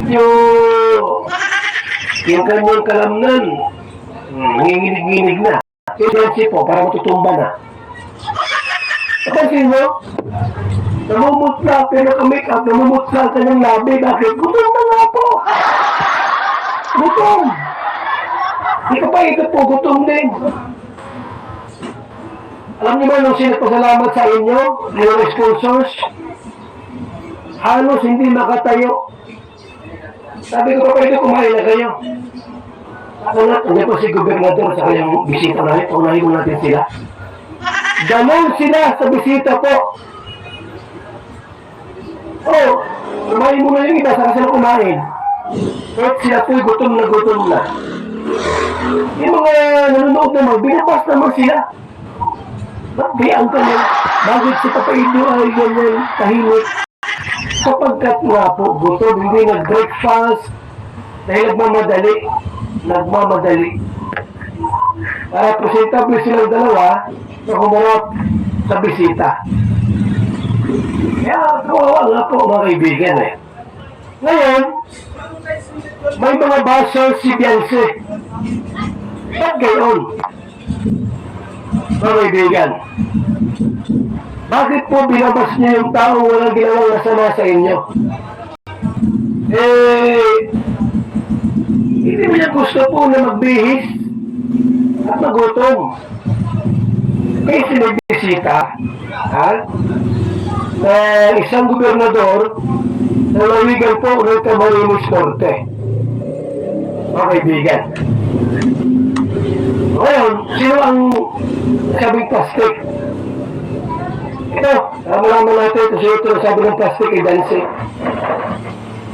yung kanyang kalamnan, nanginginig-nginig na. Tendency po, para matutumba na. Napansin mo? Namumutla, pero ka-make up, namumutla ang kanyang labi. Bakit? Gutom na nga po! Gutom! Hindi ka pa ito po, gutom din. Alam niyo ba nung sinagpasalamat sa inyo, yung sponsors, halos hindi makatayo. Sabi ko pa, pwede kumain na kayo. Ako na, hindi po si Gobernador sa kanyang bisita namin, unahin mo natin sila. Ganon sila sa bisita po. Oh, kumain mo na yung iba, saka sila kumain. Kahit sila po'y gutom na. Yung mga nanonood naman, binabas naman sila. Bakit ka niya? Bakit si Papa Ido ay ganyan tahimik? Sapagkat nga po, gutom, hindi nag-breakfast, dahil nagmamadali. Kaya presentable silang dalawa na humarap sa bisita. Kaya kawawa nga po mga kaibigan eh. Ngayon, may mga basher si Beyonce. Ba't gayon? Mga kaibigan, bakit po binabas niyo yung tao walang ginawang masama sa inyo? Hindi mo niya gusto po na magbihis at magutom. Kaya sinagbisita, isang gobernador na naligan po ng Camarines Norte. Mga kaibigan. Ngayon, sino ang sabing plastic? Ito, malaman natin kasi ito sabi ng plastic ay danse.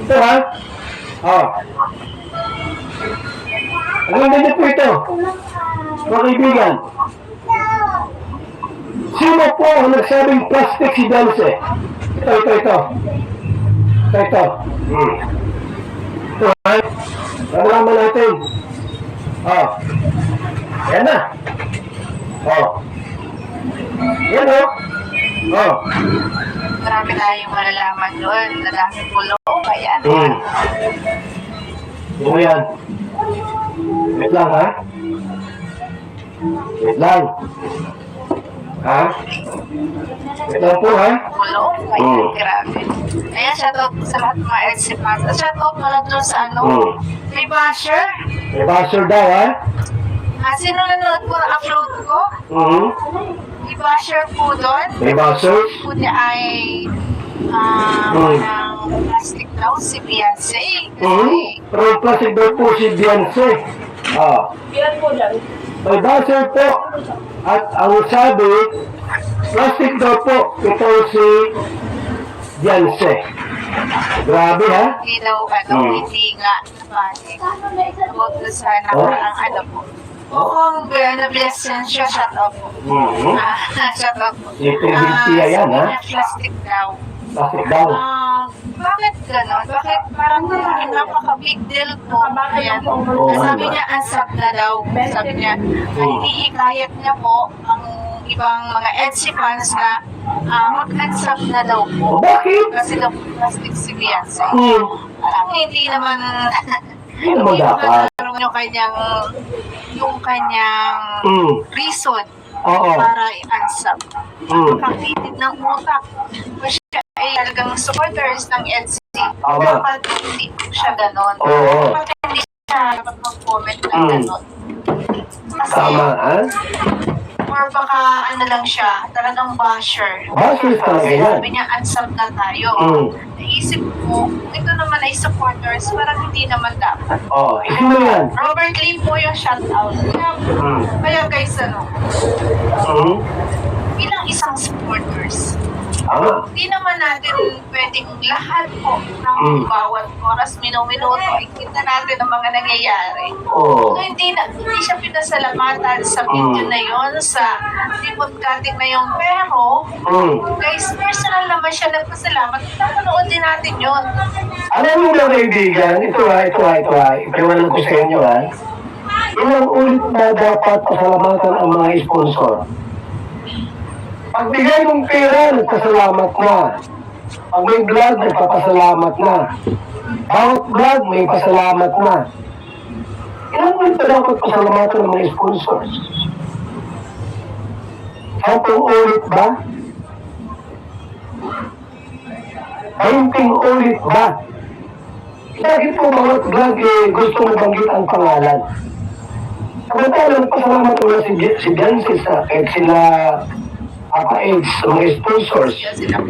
Ito ha? Alam ganyan po ito. Mga kaibigan. Sino po ang nagsabing plastic si danse? Ito. Ito ha? Malaman natin. Yan na. Yan o. Marami tayong malalaman doon. Nadami pulo. Ayan. Yan. Wait lang ha. Wait lang po ha. Pulo. Ayan. Grabe. Ayan, shoutout sa lahat ng mga LC fans. Shoutout mo lang doon sa may basher. May basher daw ha. Sino nanonood po na upload ko? May basher po doon. May basher? Po niya ay ng plastic daw si Beyonce. Pero plastic daw po si Beyonce. Ilan po dyan? May basher po. At ang sabi, plastic daw po ito si Beyonce. Grabe ha? Hindi daw, hindi nga nabalik. About na sa nakarang po. Oo, na-bless yan siya, shoutout po. Shoutout po. Ito yung bintiya yan ha? Plastic daw. Plastic daw. Bakit gano'n? Bakit parang napaka-big deal po? Ayan. Sabi niya, ansap na daw. Sabi niya, hindi hikayat niya po ang ibang mga EDSI fans na mag-ansap na daw po. Bakit? Kasi daw plastic si Beyonce. Hindi naman... Hindi naman dapat. Yung kanyang reason para i-ansap. Kapitid ng utak. Kasi siya ay talagang supporters ng EDSI. Pero hindi siya ganon. Kapag hindi siya dapat mag-comment ng ganon. Kasi, or baka lang siya, talagang basher. Basher talaga yan. Sabi niya, ansap na tayo. Naisip ko, ito naman ay supporters, parang hindi naman dapat. Ito na yan. Robert Lim po yung shoutout. Kaya guys, bilang isang supporters, hindi naman natin pwedeng lahat po ng bawat oras, minuto, ikita natin ang mga nangyayari. Hindi siya pinasalamatan sa video na yon, sa report-cutting na yon, pero guys, personal naman siya nagpasalamat. Napanood din natin yun. Alam mo lang kaibigan, ito lang ko sa inyo ilang ulit na dapat pasalamatan ang mga sponsor. Pagbigay mong pera, nagpasalamat na. Pag may vlog, nagpapasalamat na. bawat vlog may pasalamat na. Ilan mo ito dapat pasalamatan ng mga sponsors? 10 ulit ba? 20 ulit ba? Bakit po mga vlog gusto mabanggit ang pangalan? Samantalang pasalamat ko na si Jancis kahit sila Papa Eds, mga sponsors. Sila